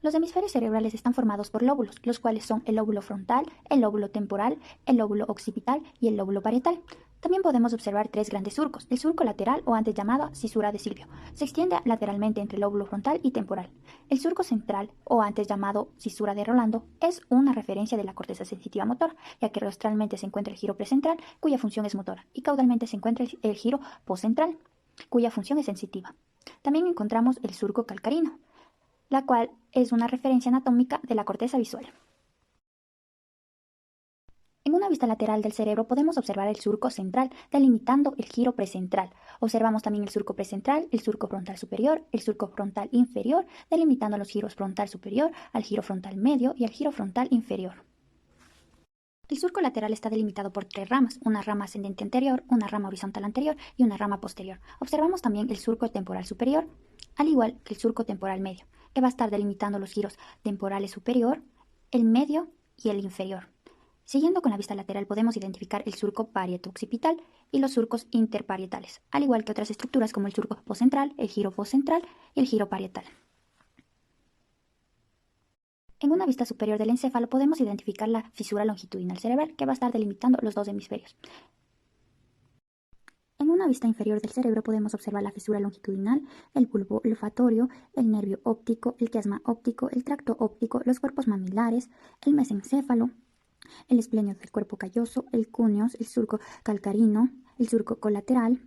Los hemisferios cerebrales están formados por lóbulos, los cuales son el lóbulo frontal, el lóbulo temporal, el lóbulo occipital y el lóbulo parietal. También podemos observar tres grandes surcos. El surco lateral, o antes llamado cisura de Silvio, se extiende lateralmente entre el lóbulo frontal y temporal. El surco central, o antes llamado cisura de Rolando, es una referencia de la corteza sensitiva motora, ya que rostralmente se encuentra el giro precentral, cuya función es motora, y caudalmente se encuentra el giro postcentral, cuya función es sensitiva. También encontramos el surco calcarino, la cual es una referencia anatómica de la corteza visual. En una vista lateral del cerebro podemos observar el surco central, delimitando el giro precentral. Observamos también el surco precentral, el surco frontal superior, el surco frontal inferior, delimitando los giros frontal superior, al giro frontal medio y al giro frontal inferior. El surco lateral está delimitado por tres ramas, una rama ascendente anterior, una rama horizontal anterior y una rama posterior. Observamos también el surco temporal superior, al igual que el surco temporal medio, que va a estar delimitando los giros temporales superior, el medio y el inferior. Siguiendo con la vista lateral podemos identificar el surco parieto-occipital y los surcos interparietales, al igual que otras estructuras como el surco poscentral, el giro postcentral y el giro parietal. En una vista superior del encéfalo podemos identificar la fisura longitudinal cerebral, que va a estar delimitando los dos hemisferios. En una vista inferior del cerebro podemos observar la fisura longitudinal, el bulbo olfatorio, el nervio óptico, el quiasma óptico, el tracto óptico, los cuerpos mamilares, el mesencéfalo, el esplenio del cuerpo calloso, el cuneus, el surco calcarino, el surco colateral.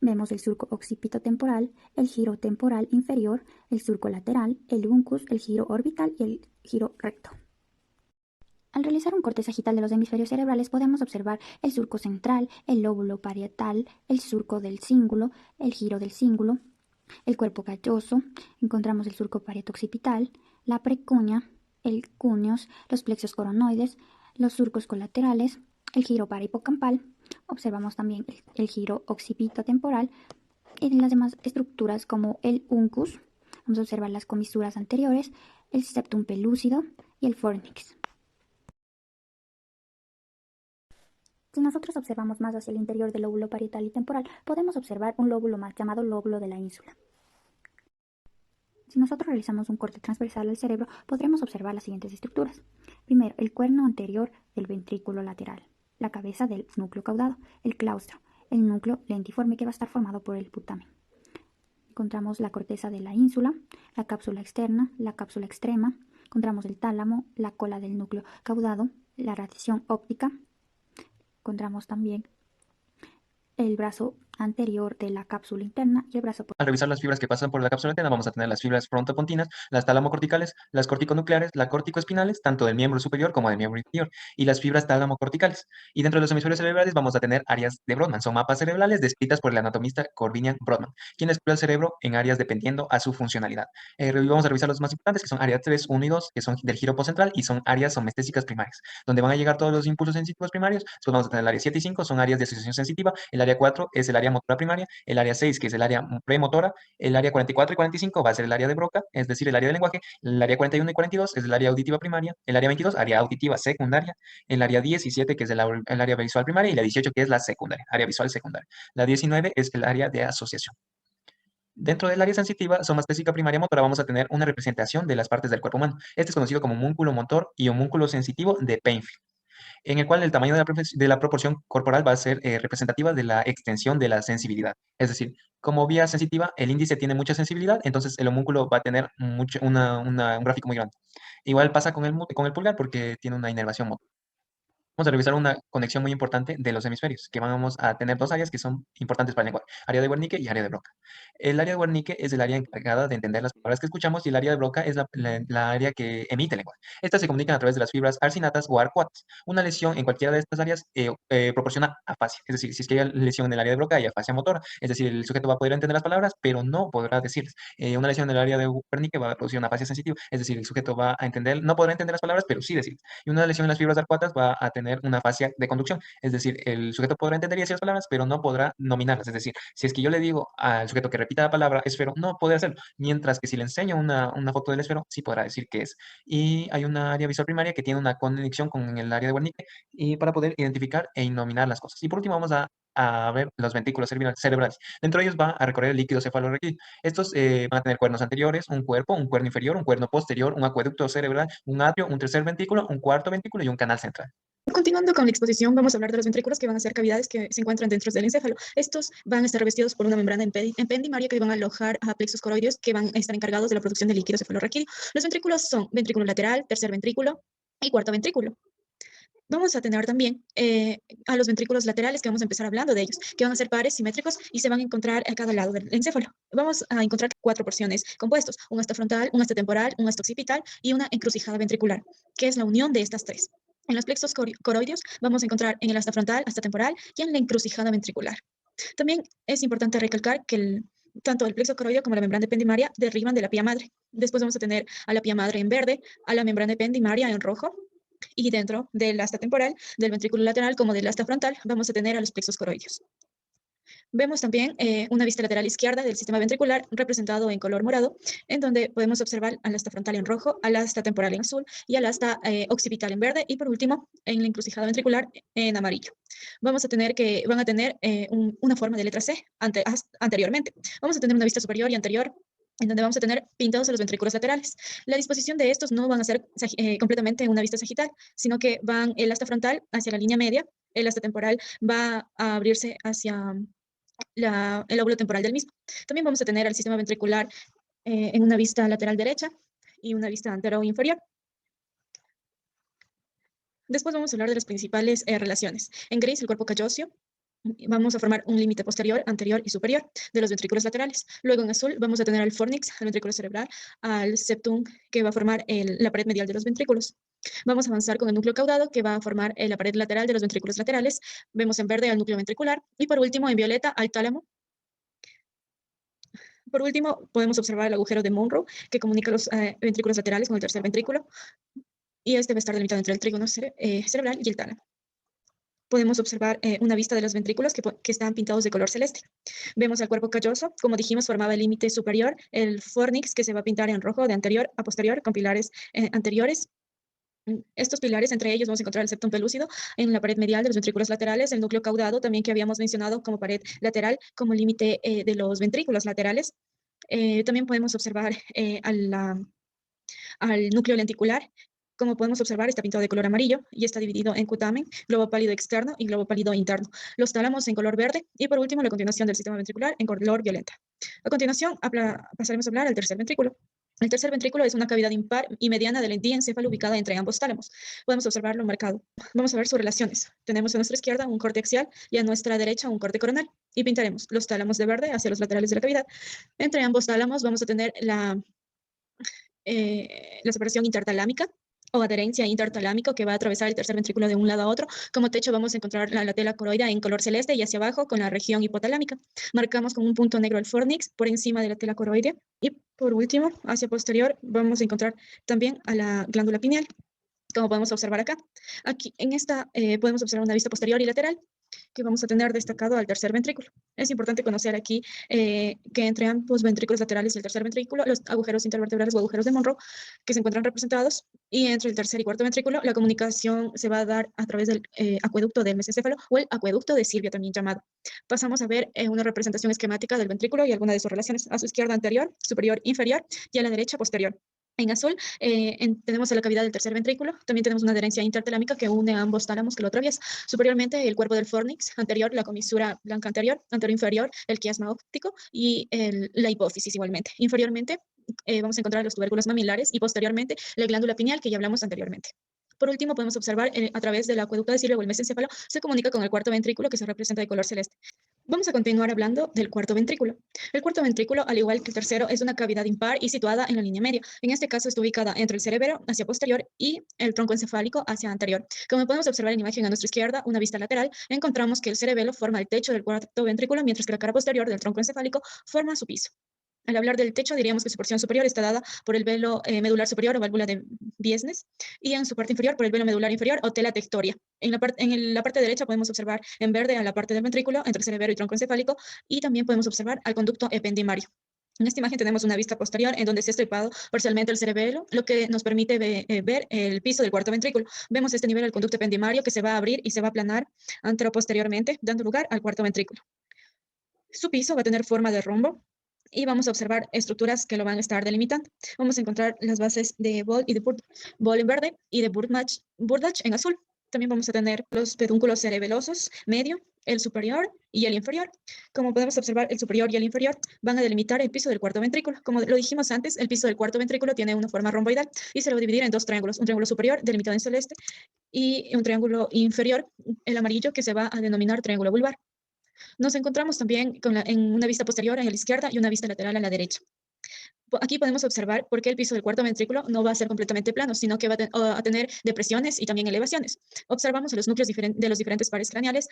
Vemos el surco occipitotemporal, el giro temporal inferior, el surco lateral, el uncus, el giro orbital y el giro recto. Al realizar un corte sagital de los hemisferios cerebrales podemos observar el surco central, el lóbulo parietal, el surco del cíngulo, el giro del cíngulo, el cuerpo calloso, encontramos el surco parieto-occipital, la precunia, el cuneus, los plexos coronoides, los surcos colaterales, el giro parahipocampal, observamos también el giro occipitotemporal y las demás estructuras como el uncus, vamos a observar las comisuras anteriores, el septum pelúcido y el fornix. Si nosotros observamos más hacia el interior del lóbulo parietal y temporal, podemos observar un lóbulo más llamado lóbulo de la ínsula. Si nosotros realizamos un corte transversal al cerebro, podremos observar las siguientes estructuras. Primero, el cuerno anterior del ventrículo lateral, la cabeza del núcleo caudado, el claustro, el núcleo lentiforme que va a estar formado por el putamen. Encontramos la corteza de la ínsula, la cápsula externa, la cápsula extrema, encontramos el tálamo, la cola del núcleo caudado, la radiación óptica, encontramos también el brazo anterior de la cápsula interna y el brazo posterior. Al revisar las fibras que pasan por la cápsula interna, vamos a tener las fibras frontopontinas, las talamocorticales, las corticonucleares, las corticoespinales, tanto del miembro superior como del miembro inferior, y las fibras talamocorticales. Y dentro de los hemisferios cerebrales vamos a tener áreas de Brodmann. Son mapas cerebrales descritas por el anatomista Corbinian Brodmann, quien describió el cerebro en áreas dependiendo a su funcionalidad. Vamos a revisar los más importantes, que son área 3, 1 y 2, que son del giro postcentral, y son áreas somestésicas primarias, donde van a llegar todos los impulsos sensitivos primarios. Después vamos a tener el área 7 y 5, son áreas de asociación sensitiva. El área 4 es el área motora primaria. El área 6, que es el área premotora. El área 44 y 45 va a ser el área de Broca, es decir, el área del lenguaje. El área 41 y 42 es el área auditiva primaria. El área 22, área auditiva secundaria. El área 17, que es el área visual primaria. Y la 18, que es la secundaria, área visual secundaria. La 19 es el área de asociación. Dentro del área sensitiva, somastésica primaria motora, vamos a tener una representación de las partes del cuerpo humano. Este es conocido como homúnculo motor y homúnculo sensitivo de Painfield, en el cual el tamaño de la proporción corporal va a ser representativa de la extensión de la sensibilidad. Es decir, como vía sensitiva, el índice tiene mucha sensibilidad, entonces el homúnculo va a tener un gráfico muy grande. Igual pasa con el pulgar porque tiene una inervación motora. Vamos a revisar una conexión muy importante de los hemisferios, que vamos a tener dos áreas que son importantes para el lenguaje: área de Wernicke y área de Broca. El área de Wernicke es el área encargada de entender las palabras que escuchamos, y el área de Broca es la área que emite el lenguaje. Estas se comunican a través de las fibras arcinatas o arcuatas. Una lesión en cualquiera de estas áreas proporciona afasia. Es decir, si es que hay lesión en el área de Broca, hay afasia motora. Es decir, el sujeto va a poder entender las palabras, pero no podrá decirlas. Una lesión en el área de Wernicke va a producir una afasia sensitiva. Es decir, el sujeto va a entender, no podrá entender las palabras, pero sí decirlas. Y una lesión en las fibras arcuatas va a tener tener una fascia de conducción. Es decir, el sujeto podrá entender y decir las palabras, pero no podrá nominarlas. Es decir, si es que yo le digo al sujeto que repita la palabra esfero, no puede hacerlo. Mientras que si le enseño una foto del esfero, sí podrá decir qué es. Y hay una área visual primaria que tiene una conexión con el área de Wernicke y para poder identificar e nominar las cosas. Y por último vamos a ver los ventrículos cerebrales. Dentro de ellos va a recorrer el líquido cefalorraquídeo. Estos van a tener cuernos anteriores, un cuerpo, un cuerno inferior, un cuerno posterior, un acueducto cerebral, un atrio, un tercer ventrículo, un cuarto ventrículo y un canal central. Continuando con la exposición, vamos a hablar de los ventrículos, que van a ser cavidades que se encuentran dentro del encéfalo. Estos van a estar revestidos por una membrana ependimaria que van a alojar a plexos coroideos que van a estar encargados de la producción de líquido cefalorraquídeo. Los ventrículos son ventrículo lateral, tercer ventrículo y cuarto ventrículo. Vamos a tener también a los ventrículos laterales, que vamos a empezar hablando de ellos, que van a ser pares simétricos y se van a encontrar a cada lado del encéfalo. Vamos a encontrar 4 porciones compuestos: un asta frontal, un asta temporal, un asta occipital y una encrucijada ventricular, que es la unión de estas tres. En los plexos coroideos vamos a encontrar en el asta frontal, asta temporal y en la encrucijada ventricular. También es importante recalcar que tanto el plexo coroideo como la membrana ependimaria derivan de la pía madre. Después vamos a tener a la pía madre en verde, a la membrana ependimaria en rojo, y dentro del asta temporal, del ventrículo lateral como del asta frontal, vamos a tener a los plexos coroideos. Vemos también una vista lateral izquierda del sistema ventricular representado en color morado, en donde podemos observar al asta frontal en rojo, al asta temporal en azul y al asta occipital en verde, y por último en la encrucijada ventricular en amarillo. Van a tener una forma de letra C anteriormente. Vamos a tener una vista superior y anterior, en donde vamos a tener pintados a los ventrículos laterales. La disposición de estos no van a ser completamente en una vista sagital, sino que van el asta frontal hacia la línea media, el asta temporal va a abrirse hacia el óvulo temporal del mismo. También vamos a tener al sistema ventricular en una vista lateral derecha y una vista antero inferior. Después vamos a hablar de las principales relaciones. En gris, el cuerpo callosio. Vamos a formar un límite posterior, anterior y superior de los ventrículos laterales. Luego en azul vamos a tener al fornix, al ventrículo cerebral, al septum, que va a formar la pared medial de los ventrículos. Vamos a avanzar con el núcleo caudado, que va a formar la pared lateral de los ventrículos laterales. Vemos en verde al núcleo ventricular y por último en violeta al tálamo. Por último podemos observar el agujero de Monroe, que comunica los ventrículos laterales con el tercer ventrículo, y este va a estar delimitado entre el trígono cerebral y el tálamo. Podemos observar una vista de los ventrículos que están pintados de color celeste. Vemos el cuerpo calloso, como dijimos, formaba el límite superior, el fornix, que se va a pintar en rojo de anterior a posterior con pilares anteriores. Estos pilares, entre ellos vamos a encontrar el septum pelúcido en la pared medial de los ventrículos laterales, el núcleo caudado también, que habíamos mencionado como pared lateral, como límite de los ventrículos laterales. También podemos observar al núcleo lenticular. Como podemos observar, está pintado de color amarillo y está dividido en cutamen, globo pálido externo y globo pálido interno. Los tálamos en color verde y por último la continuación del sistema ventricular en color violeta. A continuación pasaremos a hablar al tercer ventrículo. El tercer ventrículo es una cavidad impar y mediana del diencéfalo ubicada entre ambos tálamos. Podemos observarlo marcado. Vamos a ver sus relaciones. Tenemos a nuestra izquierda un corte axial y a nuestra derecha un corte coronal. Y pintaremos los tálamos de verde hacia los laterales de la cavidad. Entre ambos tálamos vamos a tener la separación intertalámica o adherencia intertalámico, que va a atravesar el tercer ventrículo de un lado a otro. Como techo vamos a encontrar la tela coroidea en color celeste y hacia abajo con la región hipotalámica. Marcamos con un punto negro el fornix por encima de la tela coroidea. Y por último, hacia posterior, vamos a encontrar también a la glándula pineal, como podemos observar acá. Aquí en esta podemos observar una vista posterior y lateral, que vamos a tener destacado al tercer ventrículo. Es importante conocer aquí que entre ambos ventrículos laterales y el tercer ventrículo, los agujeros intervertebrales o agujeros de Monroe, que se encuentran representados, y entre el tercer y cuarto ventrículo, la comunicación se va a dar a través del acueducto del mesencéfalo o el acueducto de Silvia, también llamado. Pasamos a ver una representación esquemática del ventrículo y algunas de sus relaciones. A su izquierda anterior, superior, inferior, y a la derecha posterior. En azul tenemos la cavidad del tercer ventrículo. También tenemos una adherencia intertalámica que une a ambos tálamos que lo atraviesa. Superiormente, el cuerpo del fornix, anterior, la comisura blanca anterior, inferior, el quiasma óptico y la hipófisis igualmente. Inferiormente, vamos a encontrar los tubérculos mamilares y posteriormente la glándula pineal, que ya hablamos anteriormente. Por último, podemos observar a través del acueducto de Silvia o el mesencéfalo, se comunica con el cuarto ventrículo, que se representa de color celeste. Vamos a continuar hablando del cuarto ventrículo. El cuarto ventrículo, al igual que el tercero, es una cavidad impar y situada en la línea media. En este caso está ubicada entre el cerebro hacia posterior y el tronco encefálico hacia anterior. Como podemos observar en la imagen a nuestra izquierda, una vista lateral, encontramos que el cerebelo forma el techo del cuarto ventrículo, mientras que la cara posterior del tronco encefálico forma su piso. Al hablar del techo, diríamos que su porción superior está dada por el velo medular superior o válvula de Biesnes, y en su parte inferior por el velo medular inferior o tela tectoria. En la parte derecha podemos observar en verde a la parte del ventrículo entre cerebelo y tronco encefálico, y también podemos observar al conducto ependimario. En esta imagen tenemos una vista posterior en donde se ha estripado parcialmente el cerebelo, lo que nos permite ver el piso del cuarto ventrículo. Vemos a este nivel el conducto ependimario que se va a abrir y se va a aplanar anteroposteriormente, dando lugar al cuarto ventrículo. Su piso va a tener forma de rombo y vamos a observar estructuras que lo van a estar delimitando. Vamos a encontrar las bases de Ball y de Ball en verde y de Burdach en azul. También vamos a tener los pedúnculos cerebelosos medio, el superior y el inferior. Como podemos observar, el superior y el inferior van a delimitar el piso del cuarto ventrículo. Como lo dijimos antes, el piso del cuarto ventrículo tiene una forma romboidal y se lo va a dividir en dos triángulos. Un triángulo superior delimitado en celeste y un triángulo inferior, el amarillo, que se va a denominar triángulo vulvar. Nos encontramos también en una vista posterior a la izquierda y una vista lateral a la derecha. Aquí podemos observar por qué el piso del cuarto ventrículo no va a ser completamente plano, sino que va a tener depresiones y también elevaciones. Observamos los núcleos de los diferentes pares craneales,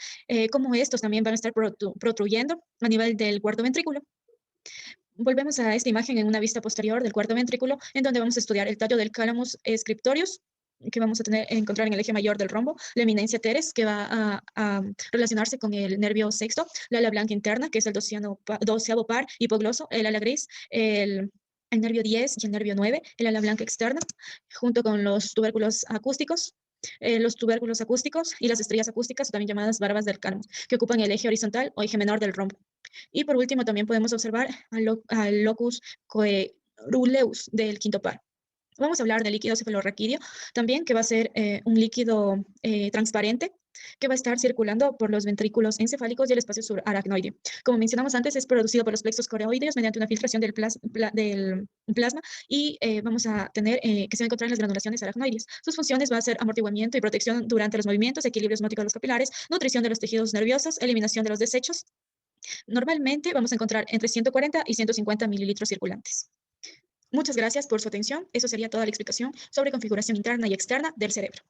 cómo estos también van a estar protruyendo a nivel del cuarto ventrículo. Volvemos a esta imagen en una vista posterior del cuarto ventrículo, en donde vamos a estudiar el tallo del calamus scriptorius, que vamos a encontrar en el eje mayor del rombo, la eminencia teres, que va a relacionarse con el nervio sexto, la ala blanca interna, que es el doceavo par hipogloso, el ala gris, el nervio 10 y el nervio 9, el ala blanca externa, junto con los tubérculos acústicos. Los tubérculos acústicos y las estrellas acústicas, también llamadas barbas del calamus, que ocupan el eje horizontal o eje menor del rombo. Y por último, también podemos observar al locus coeruleus del quinto par. Vamos a hablar del líquido cefalorraquídeo también, que va a ser un líquido transparente que va a estar circulando por los ventrículos encefálicos y el espacio subaracnoideo. Como mencionamos antes, es producido por los plexos coreoideos mediante una filtración del plasma y vamos a tener que se va a encontrar en las granulaciones aracnoideas. Sus funciones van a ser amortiguamiento y protección durante los movimientos, equilibrio osmótico de los capilares, nutrición de los tejidos nerviosos, eliminación de los desechos. Normalmente vamos a encontrar entre 140 y 150 mililitros circulantes. Muchas gracias por su atención. Eso sería toda la explicación sobre configuración interna y externa del cerebro.